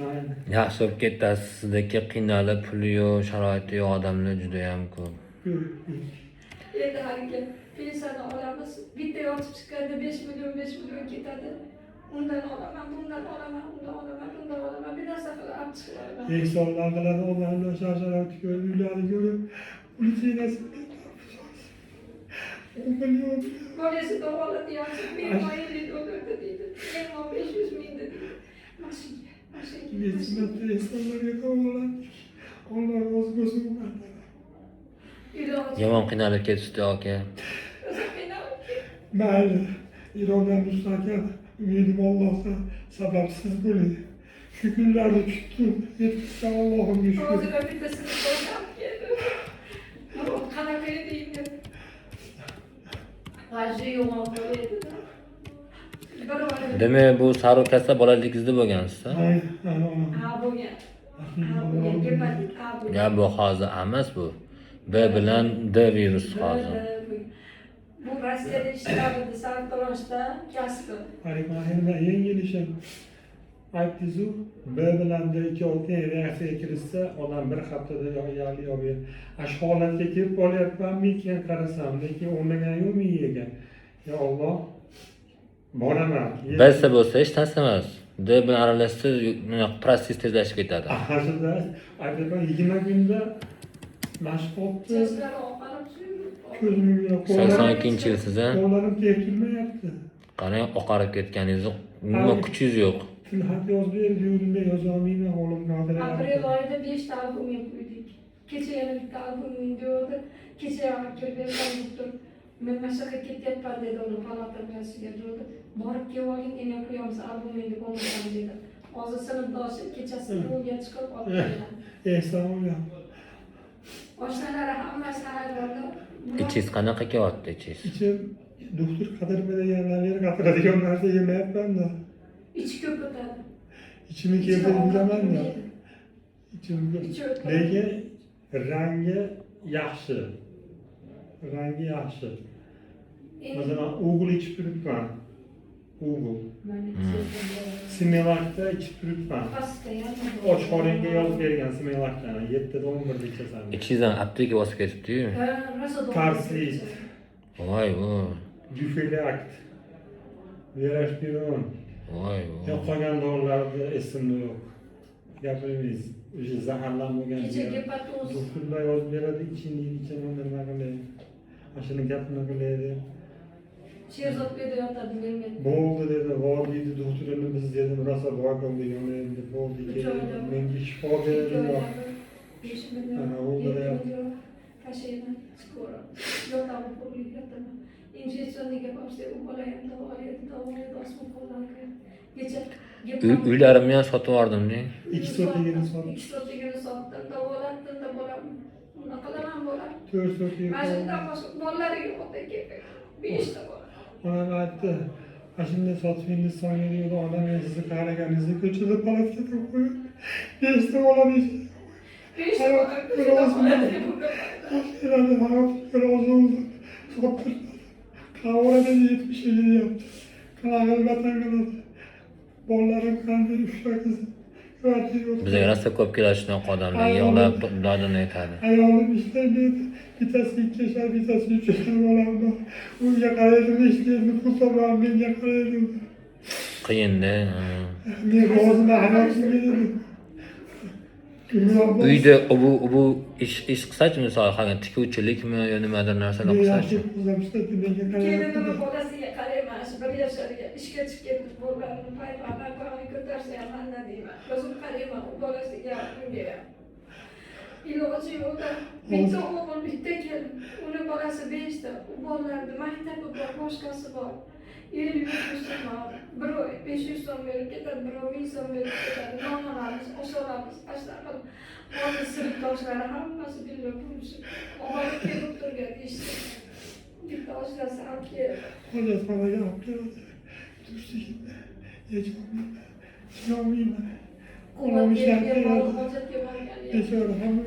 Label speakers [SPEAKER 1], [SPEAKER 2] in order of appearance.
[SPEAKER 1] Aynen.
[SPEAKER 2] Yaxshi bo'lib ketasiz. Sizdagi qiynalib, puli yo'q, sharoiti yo'q odamlar juda ham ko'p.
[SPEAKER 3] Endi haligi pensiyani olamiz. Bitta yotib chiqqanda 5 million ketadi. Undan olaman, bundan olaman, undan olaman, bundan olaman. Bir narsa qilib olib chiqib olaman.
[SPEAKER 1] Ehsonlar qiladi, odamlar sharsharab ko'rib, uylari ko'rib, puli cheynasib ketadi. 10 million.
[SPEAKER 3] Bolasi davolati yaxshi, men mayli o'ldirdi deydi. Men 500 ming dedi. Mashina.
[SPEAKER 1] Yetishmabdi ehsonlarga davolandik. Allah razı olsun ulardan.
[SPEAKER 2] Yomon qiynalib ketishdi aka.
[SPEAKER 1] Mayli, Irodan mustahkam, umidim Allohdan sababsiz bo'ladi. Shu kunlarni tutdim, yetishsa Allohimga shukr.
[SPEAKER 3] Hozir bittasini qo'yib keldi. Qanaqa edi endi? G'aji yomon bo'ladi.
[SPEAKER 2] Demak, bu sariq kasal bolaligingizda bo'lgansiz-a?
[SPEAKER 3] Ha, bo'lgan. Gepatit A bo'lgan.
[SPEAKER 2] Ya bu hozir emas bu. B bilan D virus hozir.
[SPEAKER 3] Bu Rossiyada ishlardi, sartaroshda kasbi.
[SPEAKER 1] Parikmahirda yengil ishim. Aytdizu, B bilan D ikki oltin reaksiyaga kirishsa, odam bir haftada yo'li yo'q. Ash holatga kelib qolyapmanmi keyin qarasam, lekin o'rnagan yo'q miyaga. Ya Alloh, boraman.
[SPEAKER 2] Bilsa bo'lsa hech narsa emas. D bilan aralashsa, proses tezlashib ketadi.
[SPEAKER 1] Aslida aytaman 20 kunda mashq qilibdi.
[SPEAKER 3] Chechlari oqarib
[SPEAKER 1] Ko'zimga
[SPEAKER 2] 82-yil siz-a?
[SPEAKER 1] qo'llarim tegtirmayapti.
[SPEAKER 2] Qarang, oqarib ketganingizni, umuman kuchingiz yo'q.
[SPEAKER 1] Tilxat yozib berdi, yo'limda yozolmayman, qo'lim qaltirayapti.
[SPEAKER 3] Aprel oyida 5 ta albom qo'ydik. Kecha yana bitta albom deydi. Kecha ham kelib doktor. Men mashaqqa ketyapman dedi, uni palatamasiga dedi. Borib kelib oling, yana qo'yamiz albomingni qo'yamiz dedi. Hozir sinfdoshim kechasi yo'lga chiqib olib kelgan.
[SPEAKER 1] Ehsonga.
[SPEAKER 3] Oshnalari hammasi hayronda.
[SPEAKER 2] Ichingiz qanaqa kelyapti ichingiz?
[SPEAKER 1] İçim doktor qadirma deganlarga gapiradigan narsa yemayapman-da.
[SPEAKER 3] İçi ko'p o'tadi.
[SPEAKER 1] İçimi keltirmayman-da. İçimga. Lekin rangi yaxshi. Rangi yaxshi. Masalan, o'g'il ichib turibman. O'g'il. Smelakda ichib turibman. Och qoringa yozib bergan Smelakdan 7 dan 11 ichasan.
[SPEAKER 2] Ichingizdan apteka bosib ketibdi-yu.
[SPEAKER 1] Karslit,
[SPEAKER 2] Voy bu.
[SPEAKER 1] Dufilakt, Veraspiron.
[SPEAKER 2] Voy bu.
[SPEAKER 1] Qolgan dorilarni esimda yo'q. Gapirmaysiz. O'sha zaharlanmagan.
[SPEAKER 3] Kecha gepatoz.
[SPEAKER 1] Doktorlar yozib beradi, ichingizga nima qilaydi. Ashuni gapini qilaydi.
[SPEAKER 3] Sherzodbekda yotadi menga.
[SPEAKER 1] Bo'ldi dedi, bor deydi doktorni biz dedim, rosa boqim degan endi bo'ldi dedi. Menga shifo beradi. Ana o'ldiryapti.
[SPEAKER 3] Tashlayman, skoro. Yotaman, yotaman. Injeksioniga borsa, u bola ham davolaydi, osmon qo'llarga. Kecha
[SPEAKER 2] Uylarimni ham sotib yubordim-da.
[SPEAKER 1] 2 sotigini sotdim.
[SPEAKER 3] 2 sotigini sotdim, davolatdim da bolam. Nima qilaman bolam?
[SPEAKER 1] 4 sotigini.
[SPEAKER 3] Mana shundan boshqa bolalariga o'tay kerak. 5 ta bola.
[SPEAKER 1] Ona aytdi, ashunda sotib Hindistonga dedi, onam sizni qaraganizni ko'chada palatga qo'yib, 5 ta olaman.
[SPEAKER 3] 5 ta bola.
[SPEAKER 1] Qavrada 70 yil yaptı. Qilag'ilbatan qiladi. Bolalarim qanday ushlaqiz.
[SPEAKER 2] Bizga rosa ko'p keladi shunaqa odamlar, yig'lab dodini aytadi.
[SPEAKER 1] Ayolim ishlaydi, bittasi 2 yashar, bittasi 3 yashar bolam bor. Unga qaraydim, ishlaydi, pul topaman, menga qaraydim.
[SPEAKER 2] Qiyin-da.
[SPEAKER 1] Men roziman, hayotimga dedim.
[SPEAKER 2] Uyda bu ish qilsachi, misol qilgan tikuvchilikmi yo nimadir narsalar qilsachi?
[SPEAKER 3] Kelinimni bolasiga qarayman, shu 1 yasharga ishga chiqib ketib bo'lganini paytlardan ko'rib ko'tarsa ham mana deyman. O'zim qarayman, u bolasiga, unga ham. Iloji yo'q. Bitta o'g'il, bitta kelin. Uni bolasi 5 ta. U bolalarni maktabi bor, boshqasi bor. 50-100 so'm. Birov 500 so'm berib ketadi, birov 1000 so'm berib ketadi. Non olamiz, osh olamiz, ashtaqa. Hozir sinfdoshlari hammasi birga bo'lishib, olib kelib turgan ishda. Bitta oshnasi ham keldi.
[SPEAKER 1] Hojatxonaga olib keladi. Turishligimda yecholmayman.
[SPEAKER 3] Qo'lga hojatga borgan.
[SPEAKER 1] Bechora hamma